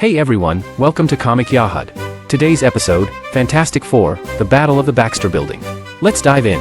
Hey everyone, welcome to Comic Yahud. Today's episode, Fantastic Four, The Battle of the Baxter Building. Let's dive in.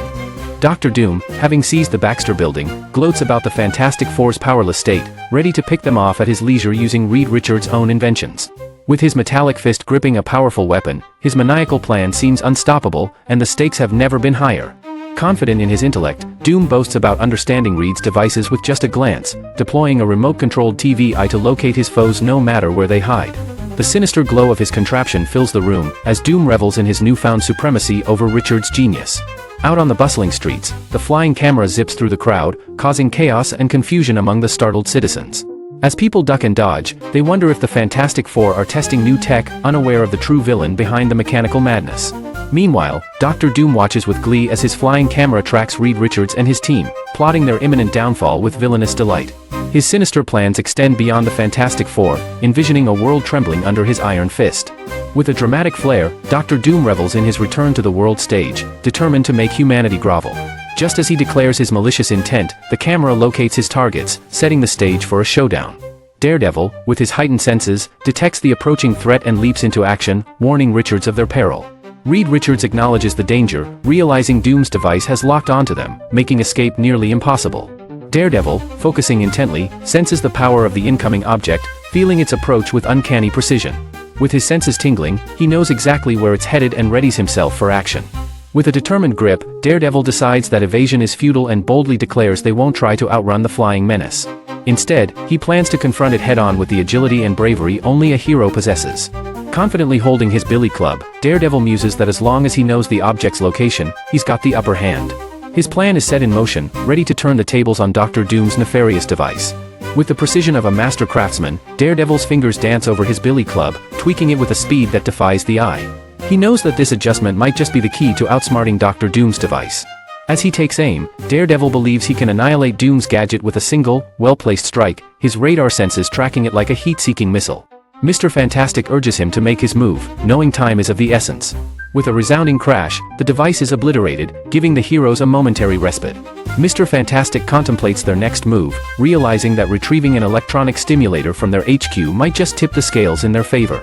Dr. Doom, having seized the Baxter Building, gloats about the Fantastic Four's powerless state, ready to pick them off at his leisure using Reed Richards' own inventions. With his metallic fist gripping a powerful weapon, his maniacal plan seems unstoppable, and the stakes have never been higher. Confident in his intellect, Doom boasts about understanding Reed's devices with just a glance, deploying a remote-controlled TV to locate his foes no matter where they hide. The sinister glow of his contraption fills the room, as Doom revels in his newfound supremacy over Richards' genius. Out on the bustling streets, the flying camera zips through the crowd, causing chaos and confusion among the startled citizens. As people duck and dodge, they wonder if the Fantastic Four are testing new tech, unaware of the true villain behind the mechanical madness. Meanwhile, Dr. Doom watches with glee as his flying camera tracks Reed Richards and his team, plotting their imminent downfall with villainous delight. His sinister plans extend beyond the Fantastic Four, envisioning a world trembling under his iron fist. With a dramatic flair, Dr. Doom revels in his return to the world stage, determined to make humanity grovel. Just as he declares his malicious intent, the camera locates his targets, setting the stage for a showdown. Daredevil, with his heightened senses, detects the approaching threat and leaps into action, warning Richards of their peril. Reed Richards acknowledges the danger, realizing Doom's device has locked onto them, making escape nearly impossible. Daredevil, focusing intently, senses the power of the incoming object, feeling its approach with uncanny precision. With his senses tingling, he knows exactly where it's headed and readies himself for action. With a determined grip, Daredevil decides that evasion is futile and boldly declares they won't try to outrun the flying menace. Instead, he plans to confront it head-on with the agility and bravery only a hero possesses. Confidently holding his billy club, Daredevil muses that as long as he knows the object's location, he's got the upper hand. His plan is set in motion, ready to turn the tables on Dr. Doom's nefarious device. With the precision of a master craftsman, Daredevil's fingers dance over his billy club, tweaking it with a speed that defies the eye. He knows that this adjustment might just be the key to outsmarting Dr. Doom's device. As he takes aim, Daredevil believes he can annihilate Doom's gadget with a single, well-placed strike, his radar senses tracking it like a heat-seeking missile. Mr. Fantastic urges him to make his move, knowing time is of the essence. With a resounding crash, the device is obliterated, giving the heroes a momentary respite. Mr. Fantastic contemplates their next move, realizing that retrieving an electronic stimulator from their HQ might just tip the scales in their favor.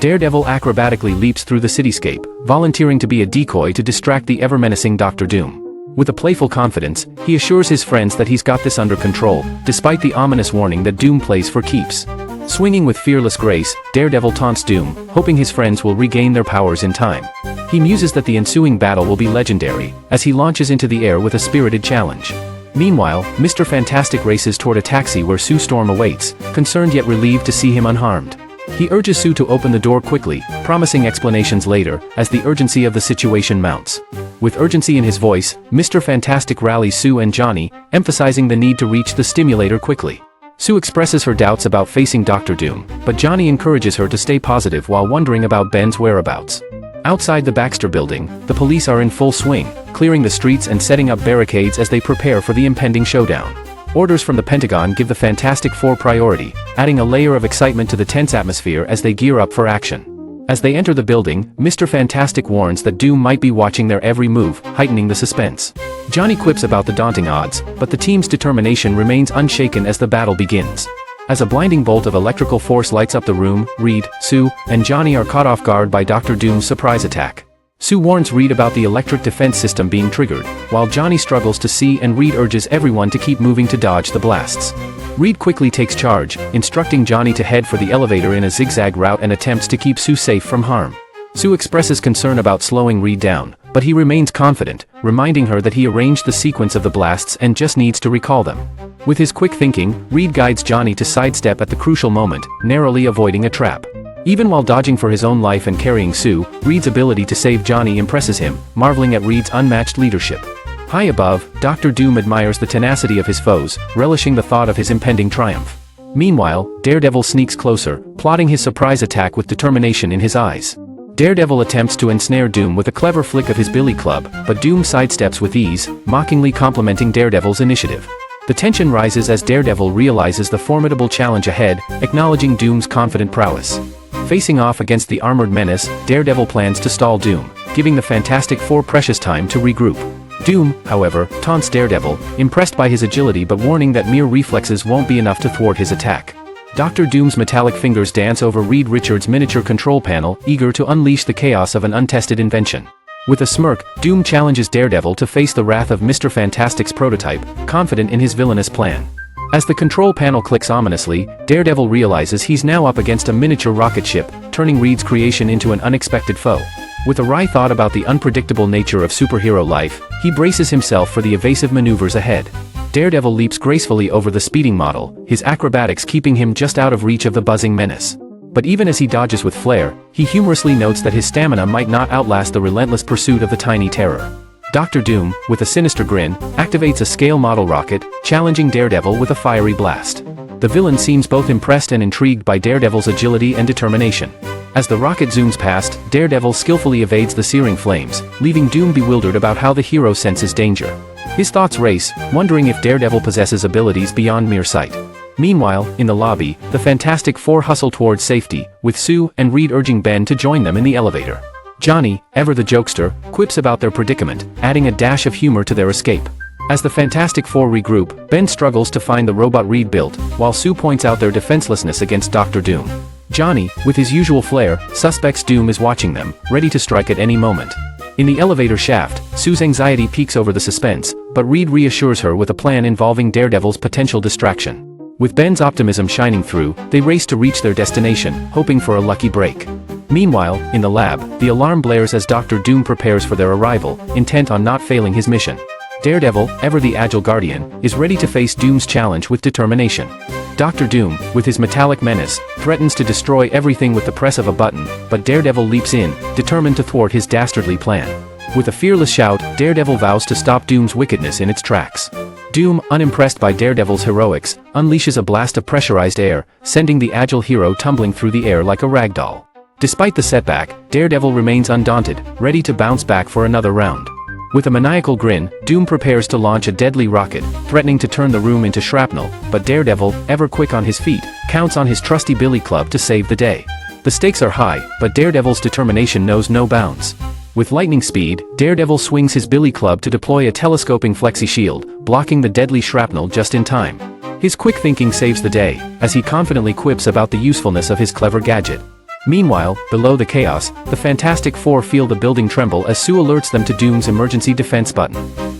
Daredevil acrobatically leaps through the cityscape, volunteering to be a decoy to distract the ever-menacing Dr. Doom. With a playful confidence, he assures his friends that he's got this under control, despite the ominous warning that Doom plays for keeps. Swinging with fearless grace, Daredevil taunts Doom, hoping his friends will regain their powers in time. He muses that the ensuing battle will be legendary, as he launches into the air with a spirited challenge. Meanwhile, Mr. Fantastic races toward a taxi where Sue Storm awaits, concerned yet relieved to see him unharmed. He urges Sue to open the door quickly, promising explanations later, as the urgency of the situation mounts. With urgency in his voice, Mr. Fantastic rallies Sue and Johnny, emphasizing the need to reach the stimulator quickly. Sue expresses her doubts about facing Dr. Doom, but Johnny encourages her to stay positive while wondering about Ben's whereabouts. Outside the Baxter Building, the police are in full swing, clearing the streets and setting up barricades as they prepare for the impending showdown. Orders from the Pentagon give the Fantastic Four priority, adding a layer of excitement to the tense atmosphere as they gear up for action. As they enter the building, Mr. Fantastic warns that Doom might be watching their every move, heightening the suspense. Johnny quips about the daunting odds, but the team's determination remains unshaken as the battle begins. As a blinding bolt of electrical force lights up the room, Reed, Sue, and Johnny are caught off guard by Dr. Doom's surprise attack. Sue warns Reed about the electric defense system being triggered, while Johnny struggles to see and Reed urges everyone to keep moving to dodge the blasts. Reed quickly takes charge, instructing Johnny to head for the elevator in a zigzag route and attempts to keep Sue safe from harm. Sue expresses concern about slowing Reed down, but he remains confident, reminding her that he arranged the sequence of the blasts and just needs to recall them. With his quick thinking, Reed guides Johnny to sidestep at the crucial moment, narrowly avoiding a trap. Even while dodging for his own life and carrying Sue, Reed's ability to save Johnny impresses him, marveling at Reed's unmatched leadership. High above, Dr. Doom admires the tenacity of his foes, relishing the thought of his impending triumph. Meanwhile, Daredevil sneaks closer, plotting his surprise attack with determination in his eyes. Daredevil attempts to ensnare Doom with a clever flick of his billy club, but Doom sidesteps with ease, mockingly complimenting Daredevil's initiative. The tension rises as Daredevil realizes the formidable challenge ahead, acknowledging Doom's confident prowess. Facing off against the armored menace, Daredevil plans to stall Doom, giving the Fantastic Four precious time to regroup. Doom, however, taunts Daredevil, impressed by his agility but warning that mere reflexes won't be enough to thwart his attack. Dr. Doom's metallic fingers dance over Reed Richards' miniature control panel, eager to unleash the chaos of an untested invention. With a smirk, Doom challenges Daredevil to face the wrath of Mr. Fantastic's prototype, confident in his villainous plan. As the control panel clicks ominously, Daredevil realizes he's now up against a miniature rocket ship, turning Reed's creation into an unexpected foe. With a wry thought about the unpredictable nature of superhero life, he braces himself for the evasive maneuvers ahead. Daredevil leaps gracefully over the speeding model, his acrobatics keeping him just out of reach of the buzzing menace. But even as he dodges with flair, he humorously notes that his stamina might not outlast the relentless pursuit of the tiny terror. Dr. Doom, with a sinister grin, activates a scale model rocket, challenging Daredevil with a fiery blast. The villain seems both impressed and intrigued by Daredevil's agility and determination. As the rocket zooms past, Daredevil skillfully evades the searing flames, leaving Doom bewildered about how the hero senses danger. His thoughts race, wondering if Daredevil possesses abilities beyond mere sight. Meanwhile, in the lobby, the Fantastic Four hustle towards safety, with Sue and Reed urging Ben to join them in the elevator. Johnny, ever the jokester, quips about their predicament, adding a dash of humor to their escape. As the Fantastic Four regroup, Ben struggles to find the robot Reed built, while Sue points out their defenselessness against Dr. Doom. Johnny, with his usual flair, suspects Doom is watching them, ready to strike at any moment. In the elevator shaft, Sue's anxiety peaks over the suspense, but Reed reassures her with a plan involving Daredevil's potential distraction. With Ben's optimism shining through, they race to reach their destination, hoping for a lucky break. Meanwhile, in the lab, the alarm blares as Dr. Doom prepares for their arrival, intent on not failing his mission. Daredevil, ever the agile guardian, is ready to face Doom's challenge with determination. Dr. Doom, with his metallic menace, threatens to destroy everything with the press of a button, but Daredevil leaps in, determined to thwart his dastardly plan. With a fearless shout, Daredevil vows to stop Doom's wickedness in its tracks. Doom, unimpressed by Daredevil's heroics, unleashes a blast of pressurized air, sending the agile hero tumbling through the air like a ragdoll. Despite the setback, Daredevil remains undaunted, ready to bounce back for another round. With a maniacal grin, Doom prepares to launch a deadly rocket, threatening to turn the room into shrapnel, but Daredevil, ever quick on his feet, counts on his trusty billy club to save the day. The stakes are high, but Daredevil's determination knows no bounds. With lightning speed, Daredevil swings his billy club to deploy a telescoping flexi shield, blocking the deadly shrapnel just in time. His quick thinking saves the day, as he confidently quips about the usefulness of his clever gadget. Meanwhile, below the chaos, the Fantastic Four feel the building tremble as Sue alerts them to Doom's emergency defense button.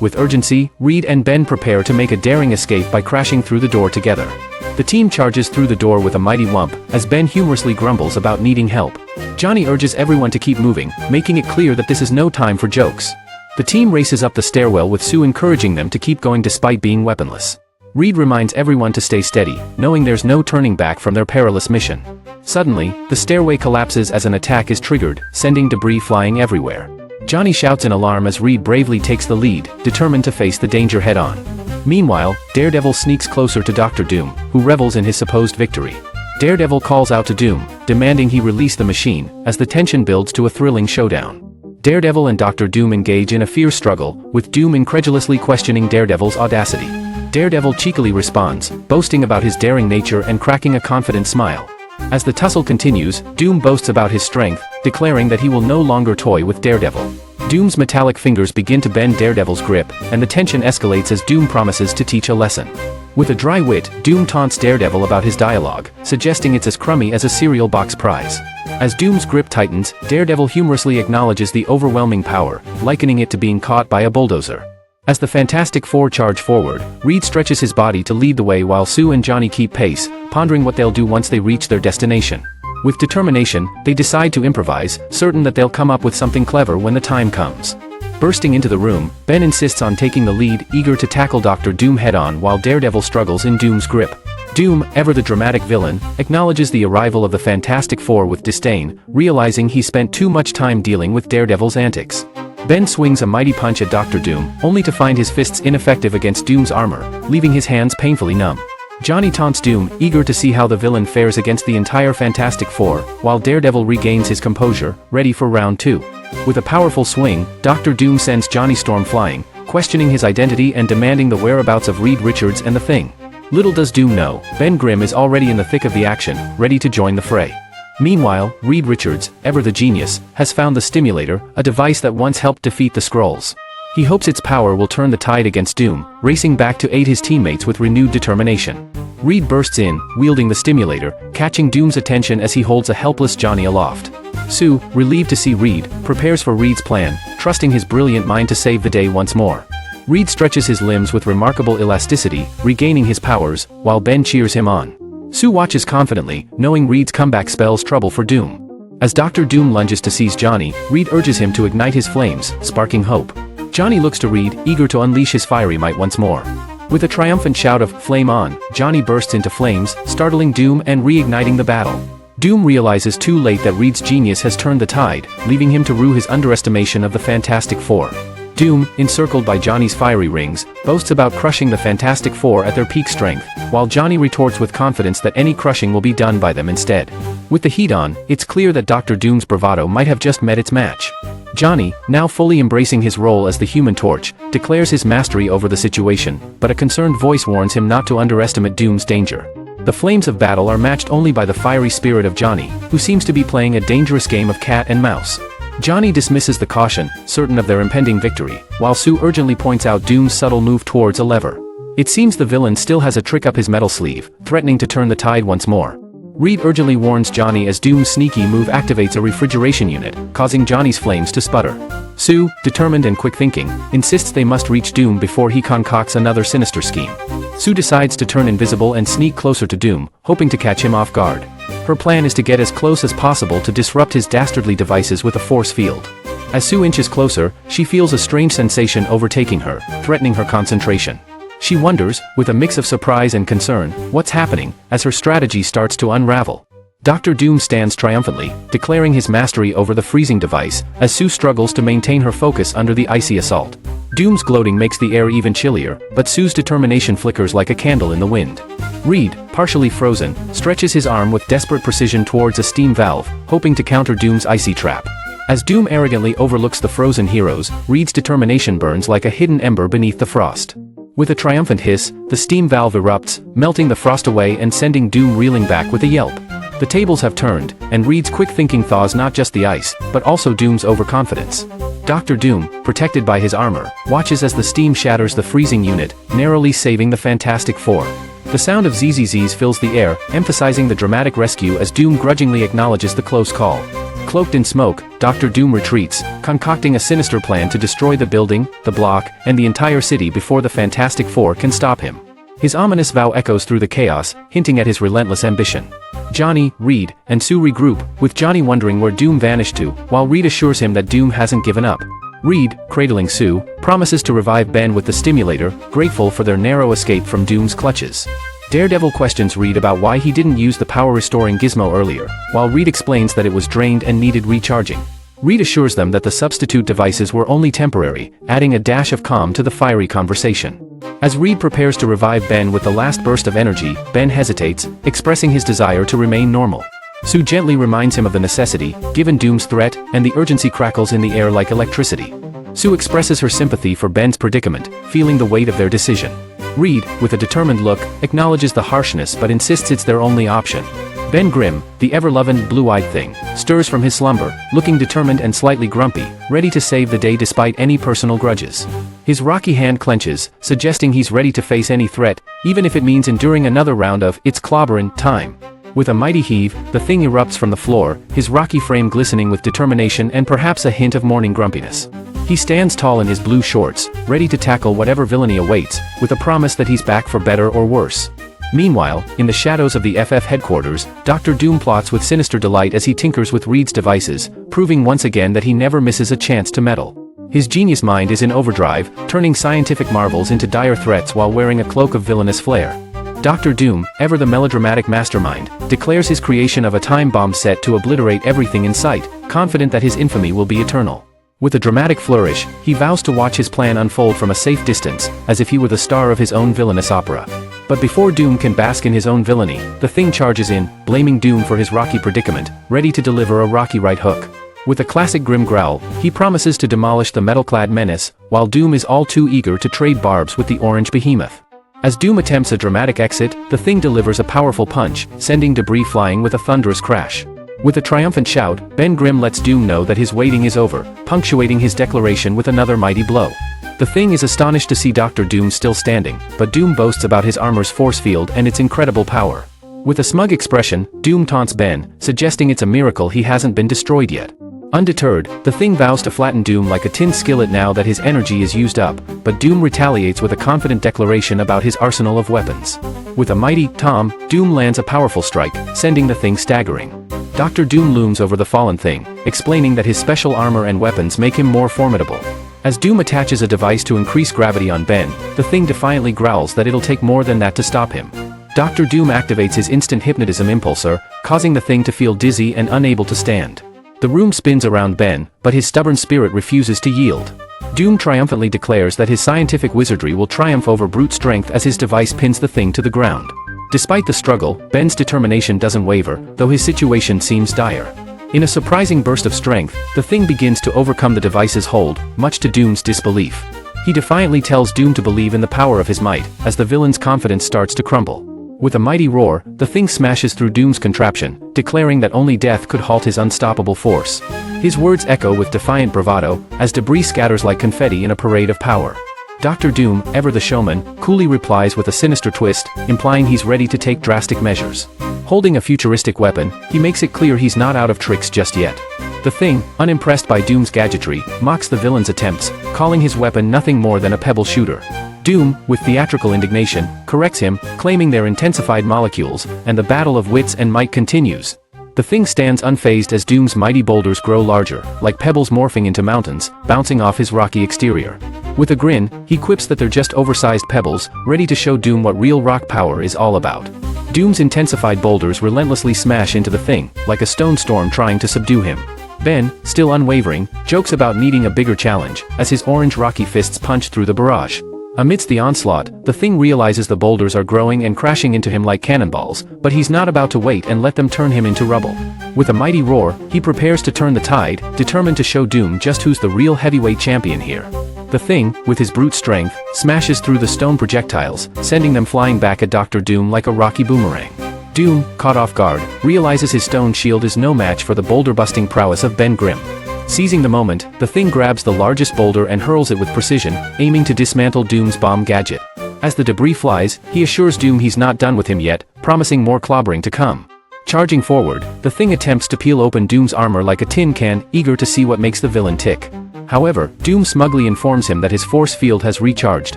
With urgency, Reed and Ben prepare to make a daring escape by crashing through the door together. The team charges through the door with a mighty whomp, as Ben humorously grumbles about needing help. Johnny urges everyone to keep moving, making it clear that this is no time for jokes. The team races up the stairwell with Sue encouraging them to keep going despite being weaponless. Reed reminds everyone to stay steady, knowing there's no turning back from their perilous mission. Suddenly, the stairway collapses as an attack is triggered, sending debris flying everywhere. Johnny shouts in alarm as Reed bravely takes the lead, determined to face the danger head-on. Meanwhile, Daredevil sneaks closer to Dr. Doom, who revels in his supposed victory. Daredevil calls out to Doom, demanding he release the machine, as the tension builds to a thrilling showdown. Daredevil and Dr. Doom engage in a fierce struggle, with Doom incredulously questioning Daredevil's audacity. Daredevil cheekily responds, boasting about his daring nature and cracking a confident smile. As the tussle continues, Doom boasts about his strength, declaring that he will no longer toy with Daredevil. Doom's metallic fingers begin to bend Daredevil's grip, and the tension escalates as Doom promises to teach a lesson. With a dry wit, Doom taunts Daredevil about his dialogue, suggesting it's as crummy as a cereal box prize. As Doom's grip tightens, Daredevil humorously acknowledges the overwhelming power, likening it to being caught by a bulldozer. As the Fantastic Four charge forward, Reed stretches his body to lead the way while Sue and Johnny keep pace, pondering what they'll do once they reach their destination. With determination, they decide to improvise, certain that they'll come up with something clever when the time comes. Bursting into the room, Ben insists on taking the lead, eager to tackle Dr. Doom head-on while Daredevil struggles in Doom's grip. Doom, ever the dramatic villain, acknowledges the arrival of the Fantastic Four with disdain, realizing he spent too much time dealing with Daredevil's antics. Ben swings a mighty punch at Dr. Doom, only to find his fists ineffective against Doom's armor, leaving his hands painfully numb. Johnny taunts Doom, eager to see how the villain fares against the entire Fantastic Four, while Daredevil regains his composure, ready for round 2. With a powerful swing, Dr. Doom sends Johnny Storm flying, questioning his identity and demanding the whereabouts of Reed Richards and the Thing. Little does Doom know, Ben Grimm is already in the thick of the action, ready to join the fray. Meanwhile, Reed Richards, ever the genius, has found the stimulator, a device that once helped defeat the Skrulls. He hopes its power will turn the tide against Doom, racing back to aid his teammates with renewed determination. Reed bursts in, wielding the stimulator, catching Doom's attention as he holds a helpless Johnny aloft. Sue, relieved to see Reed, prepares for Reed's plan, trusting his brilliant mind to save the day once more. Reed stretches his limbs with remarkable elasticity, regaining his powers, while Ben cheers him on. Sue watches confidently, knowing Reed's comeback spells trouble for Doom. As Dr. Doom lunges to seize Johnny, Reed urges him to ignite his flames, sparking hope. Johnny looks to Reed, eager to unleash his fiery might once more. With a triumphant shout of "Flame on!" Johnny bursts into flames, startling Doom and reigniting the battle. Doom realizes too late that Reed's genius has turned the tide, leaving him to rue his underestimation of the Fantastic Four. Doom, encircled by Johnny's fiery rings, boasts about crushing the Fantastic Four at their peak strength, while Johnny retorts with confidence that any crushing will be done by them instead. With the heat on, it's clear that Dr. Doom's bravado might have just met its match. Johnny, now fully embracing his role as the Human Torch, declares his mastery over the situation, but a concerned voice warns him not to underestimate Doom's danger. The flames of battle are matched only by the fiery spirit of Johnny, who seems to be playing a dangerous game of cat and mouse. Johnny dismisses the caution, certain of their impending victory, while Sue urgently points out Doom's subtle move towards a lever. It seems the villain still has a trick up his metal sleeve, threatening to turn the tide once more. Reed urgently warns Johnny as Doom's sneaky move activates a refrigeration unit, causing Johnny's flames to sputter. Sue, determined and quick-thinking, insists they must reach Doom before he concocts another sinister scheme. Sue decides to turn invisible and sneak closer to Doom, hoping to catch him off guard. Her plan is to get as close as possible to disrupt his dastardly devices with a force field. As Sue inches closer, she feels a strange sensation overtaking her, threatening her concentration. She wonders, with a mix of surprise and concern, what's happening, as her strategy starts to unravel. Dr. Doom stands triumphantly, declaring his mastery over the freezing device, as Sue struggles to maintain her focus under the icy assault. Doom's gloating makes the air even chillier, but Sue's determination flickers like a candle in the wind. Reed, partially frozen, stretches his arm with desperate precision towards a steam valve, hoping to counter Doom's icy trap. As Doom arrogantly overlooks the frozen heroes, Reed's determination burns like a hidden ember beneath the frost. With a triumphant hiss, the steam valve erupts, melting the frost away and sending Doom reeling back with a yelp. The tables have turned, and Reed's quick thinking thaws not just the ice, but also Doom's overconfidence. Dr. Doom, protected by his armor, watches as the steam shatters the freezing unit, narrowly saving the Fantastic Four. The sound of ZZZs fills the air, emphasizing the dramatic rescue as Doom grudgingly acknowledges the close call. Cloaked in smoke, Dr. Doom retreats, concocting a sinister plan to destroy the building, the block, and the entire city before the Fantastic Four can stop him. His ominous vow echoes through the chaos, hinting at his relentless ambition. Johnny, Reed, and Sue regroup, with Johnny wondering where Doom vanished to, while Reed assures him that Doom hasn't given up. Reed, cradling Sue, promises to revive Ben with the stimulator, grateful for their narrow escape from Doom's clutches. Daredevil questions Reed about why he didn't use the power-restoring gizmo earlier, while Reed explains that it was drained and needed recharging. Reed assures them that the substitute devices were only temporary, adding a dash of calm to the fiery conversation. As Reed prepares to revive Ben with the last burst of energy, Ben hesitates, expressing his desire to remain normal. Sue gently reminds him of the necessity, given Doom's threat, and the urgency crackles in the air like electricity. Sue expresses her sympathy for Ben's predicament, feeling the weight of their decision. Reed, with a determined look, acknowledges the harshness but insists it's their only option. Ben Grimm, the ever-loving, blue-eyed thing, stirs from his slumber, looking determined and slightly grumpy, ready to save the day despite any personal grudges. His rocky hand clenches, suggesting he's ready to face any threat, even if it means enduring another round of "it's clobberin' time." With a mighty heave, the thing erupts from the floor, his rocky frame glistening with determination and perhaps a hint of morning grumpiness. He stands tall in his blue shorts, ready to tackle whatever villainy awaits, with a promise that he's back for better or worse. Meanwhile, in the shadows of the FF headquarters, Dr. Doom plots with sinister delight as he tinkers with Reed's devices, proving once again that he never misses a chance to meddle. His genius mind is in overdrive, turning scientific marvels into dire threats while wearing a cloak of villainous flair. Dr. Doom, ever the melodramatic mastermind, declares his creation of a time bomb set to obliterate everything in sight, confident that his infamy will be eternal. With a dramatic flourish, he vows to watch his plan unfold from a safe distance, as if he were the star of his own villainous opera. But before Doom can bask in his own villainy, the thing charges in, blaming Doom for his rocky predicament, ready to deliver a rocky right hook. With a classic grim growl, he promises to demolish the metal-clad menace, while Doom is all too eager to trade barbs with the orange behemoth. As Doom attempts a dramatic exit, the thing delivers a powerful punch, sending debris flying with a thunderous crash. With a triumphant shout, Ben Grimm lets Doom know that his waiting is over, punctuating his declaration with another mighty blow. The Thing is astonished to see Dr. Doom still standing, but Doom boasts about his armor's force field and its incredible power. With a smug expression, Doom taunts Ben, suggesting it's a miracle he hasn't been destroyed yet. Undeterred, the Thing vows to flatten Doom like a tin skillet now that his energy is used up, but Doom retaliates with a confident declaration about his arsenal of weapons. With a mighty Tom, Doom lands a powerful strike, sending the Thing staggering. Dr. Doom looms over the fallen Thing, explaining that his special armor and weapons make him more formidable. As Doom attaches a device to increase gravity on Ben, the Thing defiantly growls that it'll take more than that to stop him. Dr. Doom activates his instant hypnotism impulsor, causing the Thing to feel dizzy and unable to stand. The room spins around Ben, but his stubborn spirit refuses to yield. Doom triumphantly declares that his scientific wizardry will triumph over brute strength as his device pins the Thing to the ground. Despite the struggle, Ben's determination doesn't waver, though his situation seems dire. In a surprising burst of strength, the Thing begins to overcome the device's hold, much to Doom's disbelief. He defiantly tells Doom to believe in the power of his might, as the villain's confidence starts to crumble. With a mighty roar, the Thing smashes through Doom's contraption, declaring that only death could halt his unstoppable force. His words echo with defiant bravado, as debris scatters like confetti in a parade of power. Dr. Doom, ever the showman, coolly replies with a sinister twist, implying he's ready to take drastic measures. Holding a futuristic weapon, he makes it clear he's not out of tricks just yet. The Thing, unimpressed by Doom's gadgetry, mocks the villain's attempts, calling his weapon nothing more than a pebble shooter. Doom, with theatrical indignation, corrects him, claiming they're intensified molecules, and the battle of wits and might continues. The Thing stands unfazed as Doom's mighty boulders grow larger, like pebbles morphing into mountains, bouncing off his rocky exterior. With a grin, he quips that they're just oversized pebbles, ready to show Doom what real rock power is all about. Doom's intensified boulders relentlessly smash into the Thing, like a stone storm trying to subdue him. Ben, still unwavering, jokes about needing a bigger challenge, as his orange rocky fists punch through the barrage. Amidst the onslaught, the Thing realizes the boulders are growing and crashing into him like cannonballs, but he's not about to wait and let them turn him into rubble. With a mighty roar, he prepares to turn the tide, determined to show Doom just who's the real heavyweight champion here. The Thing, with his brute strength, smashes through the stone projectiles, sending them flying back at Dr. Doom like a rocky boomerang. Doom, caught off guard, realizes his stone shield is no match for the boulder-busting prowess of Ben Grimm. Seizing the moment, the Thing grabs the largest boulder and hurls it with precision, aiming to dismantle Doom's bomb gadget. As the debris flies, he assures Doom he's not done with him yet, promising more clobbering to come. Charging forward, the Thing attempts to peel open Doom's armor like a tin can, eager to see what makes the villain tick. However, Doom smugly informs him that his force field has recharged,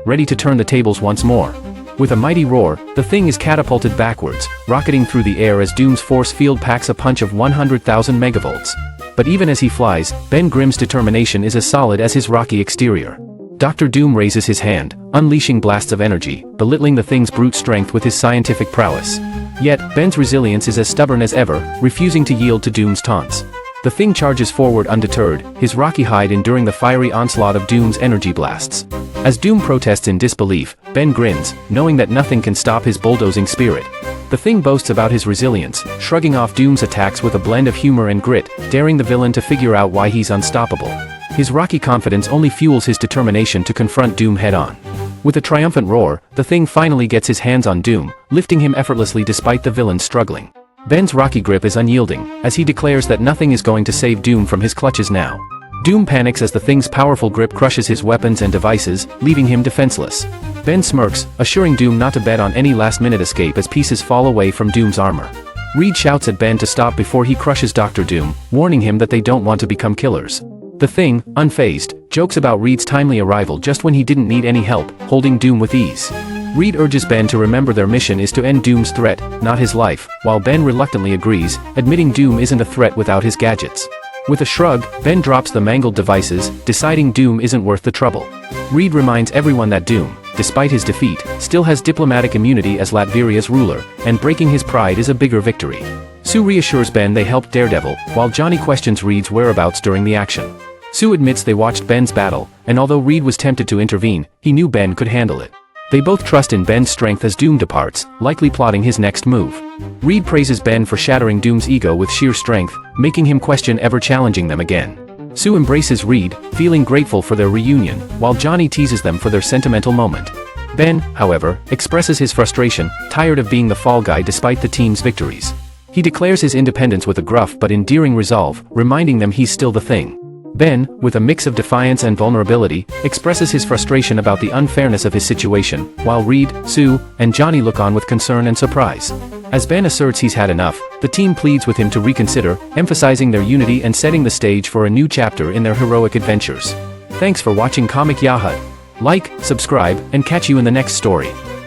ready to turn the tables once more. With a mighty roar, the Thing is catapulted backwards, rocketing through the air as Doom's force field packs a punch of 100,000 megavolts. But even as he flies, Ben Grimm's determination is as solid as his rocky exterior. Dr. Doom raises his hand, unleashing blasts of energy, belittling the Thing's brute strength with his scientific prowess. Yet, Ben's resilience is as stubborn as ever, refusing to yield to Doom's taunts. The Thing charges forward undeterred, his rocky hide enduring the fiery onslaught of Doom's energy blasts. As Doom protests in disbelief, Ben grins, knowing that nothing can stop his bulldozing spirit. The Thing boasts about his resilience, shrugging off Doom's attacks with a blend of humor and grit, daring the villain to figure out why he's unstoppable. His rocky confidence only fuels his determination to confront Doom head-on. With a triumphant roar, the Thing finally gets his hands on Doom, lifting him effortlessly despite the villain struggling. Ben's rocky grip is unyielding, as he declares that nothing is going to save Doom from his clutches now. Doom panics as the Thing's powerful grip crushes his weapons and devices, leaving him defenseless. Ben smirks, assuring Doom not to bet on any last-minute escape as pieces fall away from Doom's armor. Reed shouts at Ben to stop before he crushes Dr. Doom, warning him that they don't want to become killers. The Thing, unfazed, jokes about Reed's timely arrival just when he didn't need any help, holding Doom with ease. Reed urges Ben to remember their mission is to end Doom's threat, not his life, while Ben reluctantly agrees, admitting Doom isn't a threat without his gadgets. With a shrug, Ben drops the mangled devices, deciding Doom isn't worth the trouble. Reed reminds everyone that Doom, despite his defeat, still has diplomatic immunity as Latveria's ruler, and breaking his pride is a bigger victory. Sue reassures Ben they helped Daredevil, while Johnny questions Reed's whereabouts during the action. Sue admits they watched Ben's battle, and although Reed was tempted to intervene, he knew Ben could handle it. They both trust in Ben's strength as Doom departs, likely plotting his next move. Reed praises Ben for shattering Doom's ego with sheer strength, making him question ever challenging them again. Sue embraces Reed, feeling grateful for their reunion, while Johnny teases them for their sentimental moment. Ben, however, expresses his frustration, tired of being the fall guy despite the team's victories. He declares his independence with a gruff but endearing resolve, reminding them he's still the Thing. Ben, with a mix of defiance and vulnerability, expresses his frustration about the unfairness of his situation, while Reed, Sue, and Johnny look on with concern and surprise. As Ben asserts he's had enough, the team pleads with him to reconsider, emphasizing their unity and setting the stage for a new chapter in their heroic adventures. Thanks for watching Comic Yahud. Like, subscribe, and catch you in the next story.